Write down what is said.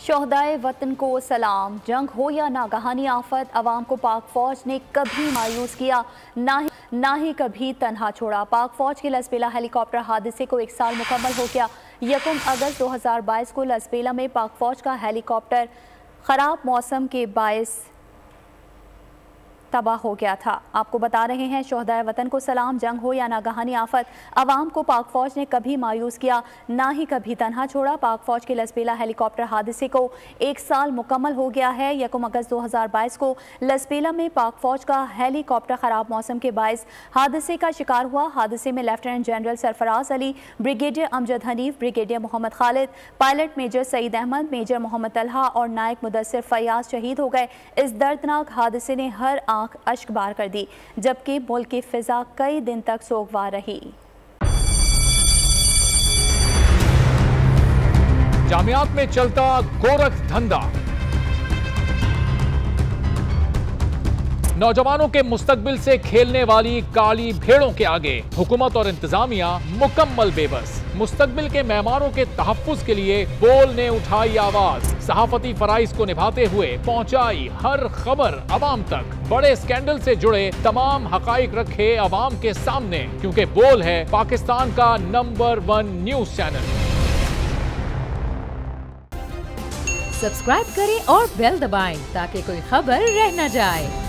शोहदाए वतन को सलाम। जंग हो या नागहानी आफत, अवाम को पाक फौज ने कभी मायूस किया, ना ही कभी तन्हा छोड़ा। पाक फौज के लसबेला हेलीकॉप्टर हादसे को 1 साल मुकम्मल हो गया। 1 अगस्त 2022 को लसबेला में पाक फौज का हेलीकॉप्टर खराब मौसम के बायस तबाह हो गया था। आपको बता रहे हैं, शोहदाए वतन को सलाम। जंग हो या नागहानी आफत, अवाम को पाक फौज ने कभी मायूस किया, ना ही कभी तन्हा छोड़ा। पाक फौज के लसबेला हेलीकॉप्टर हादसे को 1 साल मुकम्मल हो गया है। 1 अगस्त 2022 को लसबेला में पाक फौज का हेलीकॉप्टर खराब मौसम के बायस हादसे का शिकार हुआ। हादसे में lieutenant general Sarfaraz Ali, brigadier Amjad Hanif, brigadier Mohammad Khalid, pilot major Saeed Ahmed, major Mohammad Talha और नायक मुदस्सिर फयाज शहीद हो गए। इस दर्दनाक हादसे ने हर अश्क बार कर दी, जबकि मुल्क की फिजा कई दिन तक सोगवार रही। जामियात में चलता गोरख धंधा, नौजवानों के मुस्तकबिल से खेलने वाली काली भेड़ों के आगे हुकूमत और इंतजामिया मुकम्मल बेबस। मुस्तकबिल के मेहमानों के तहफ्फुज के लिए बोल ने उठाई आवाज, सहाफती फराइज को निभाते हुए पहुंचाई हर खबर अवाम तक। बड़े स्कैंडल से जुड़े तमाम हकाइक रखे अवाम के सामने, क्योंकि बोल है पाकिस्तान का नंबर 1 न्यूज चैनल। सब्सक्राइब करें और बेल दबाएं ताकि कोई खबर रह न जाए।